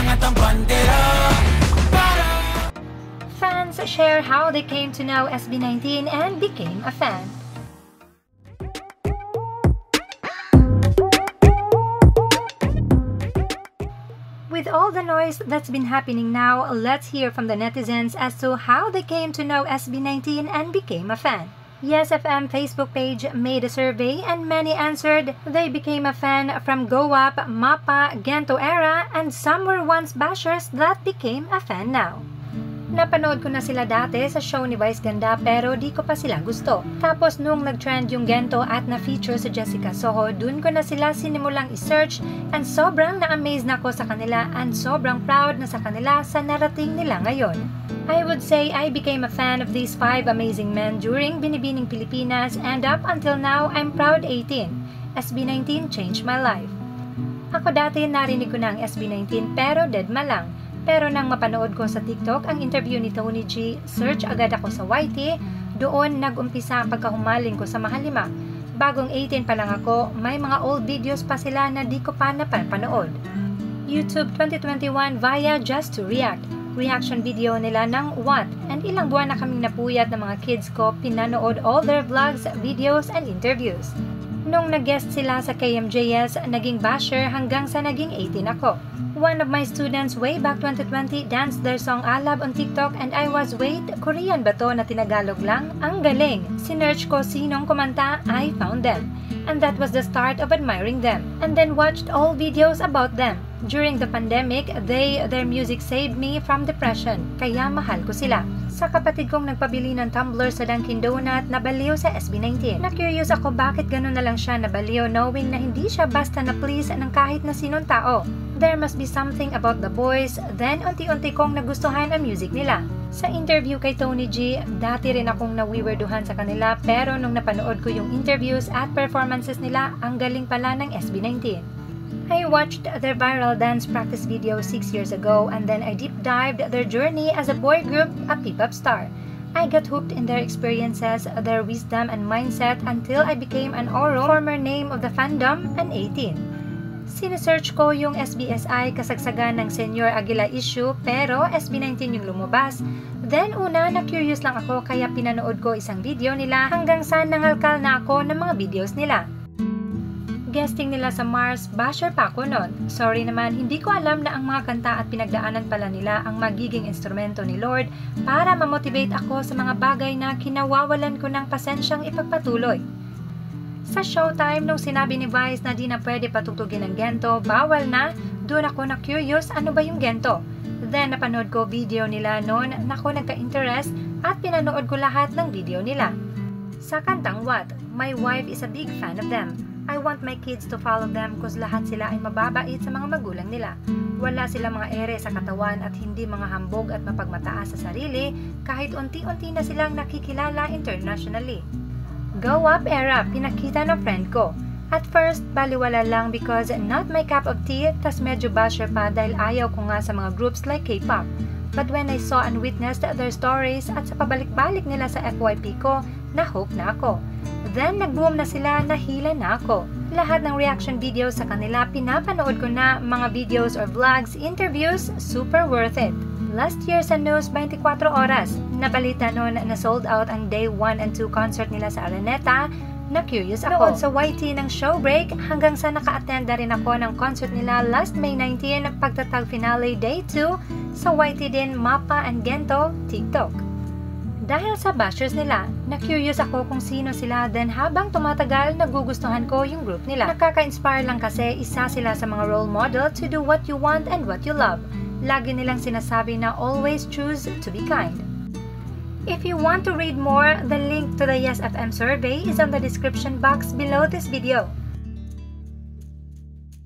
angat ang bandera. Fans share how they came to know SB19 and became a fan. With all the noise that's been happening now, let's hear from the netizens as to how they came to know SB19 and became a fan. Yes FM Facebook page made a survey and many answered they became a fan from Go Up, Mappa, Gento era, and some were once bashers that became a fan now. Napanood ko na sila dati sa show ni Vice Ganda pero di ko pa sila gusto. Tapos nung nag-trend yung Gento at na-feature sa Jessica Soho, dun ko na sila sinimulang i-search and sobrang na-amaze na ako sa kanila and sobrang proud na sa kanila sa narating nila ngayon. I would say I became a fan of these 5 amazing men during Binibining Pilipinas and up until now I'm proud 18. SB19 changed my life. Ako dati narinig ko na ang SB19 pero deadma lang. Pero nang mapanood ko sa TikTok ang interview ni Tony G, search agad ako sa YT, doon nag-umpisa ang pagkahumaling ko sa Mahalima. Bagong 18 pa lang ako, may mga old videos pa sila na di ko pa napapanood. YouTube 2021 via Just to React. Reaction video nila ng What, and ilang buwan na kaming napuyat ng mga kids ko, pinanood all their vlogs, videos, and interviews. Nung nag-guest sila sa KMJS, naging basher hanggang sa naging 18 ako. One of my students way back 2020 danced their song Alab on TikTok and I was, wait, Korean ba to na tinagalog lang? Ang galing! Sinearch ko sinong kumanta, I found them. And that was the start of admiring them. And then watched all videos about them. During the pandemic, their music saved me from depression, kaya mahal ko sila. Sa kapatid kong nagpabili ng tumbler sa Dunkin Donut, nabaliw sa SB19. Na-curious ako bakit ganun na lang siya nabaliw knowing na hindi siya basta na-please ng kahit na sinong tao. There must be something about the boys, then unti-unti kong nagustuhan ang music nila. Sa interview kay Tony G, dati rin akong nawiwerduhan sa kanila pero nung napanood ko yung interviews at performances nila, ang galing pala ng SB19. I watched their viral dance practice video 6 years ago and then I deep dived their journey as a boy group, a P-pop star. I got hooked in their experiences, their wisdom and mindset until I became an Oro, former name of the fandom, and 18. Sinesearch ko yung SBSI kasagsagan ng Senior Aguila issue pero SB19 yung lumabas. Then una na-curious lang ako kaya pinanood ko isang video nila hanggang sa nangalkal na ako ng mga videos nila. Guesting nila sa Mars, basher pa ako nun. Sorry naman, hindi ko alam na ang mga kanta at pinagdaanan pala nila ang magiging instrumento ni Lord para ma-motivate ako sa mga bagay na kinawawalan ko ng pasensyang ipagpatuloy. Sa showtime, nung sinabi ni Vice na di na pwede patutugin ng Gento, bawal na, doon ako na-curious ano ba yung Gento. Then napanood ko video nila noon, nako nagka-interest at pinanood ko lahat ng video nila. Sa kantang What, my wife is a big fan of them. I want my kids to follow them cause lahat sila ay mababait sa mga magulang nila. Wala sila mga ere sa katawan at hindi mga hambog at mapagmataas sa sarili kahit unti-unti na silang nakikilala internationally. Go Up era, pinakita ng friend ko. At first, baliwala lang because not my cup of tea, tas medyo basher pa dahil ayaw ko nga sa mga groups like K-pop. But when I saw and witnessed their stories at sa pabalik-balik nila sa FYP ko, na-hope na ako. Then, nag-boom na sila, nahila na ako. Lahat ng reaction videos sa kanila, pinapanood ko na, mga videos or vlogs, interviews, super worth it. Last year sa news, 24 oras, nabalita noon na sold out ang day 1 and 2 concert nila sa Araneta, na-curious ako. Noon sa YT ng show break, hanggang sa naka-attend na rin ako ng concert nila last May 19, pagtatag finale day 2, sa YT din Mappa and Gento, TikTok. Dahil sa bashers nila, na-curious ako kung sino sila, then habang tumatagal, nagugustuhan ko yung group nila. Nakaka-inspire lang kasi isa sila sa mga role model to do what you want and what you love. Lagi nilang sinasabi na always choose to be kind. If you want to read more, the link to the Yes FM survey is on the description box below this video.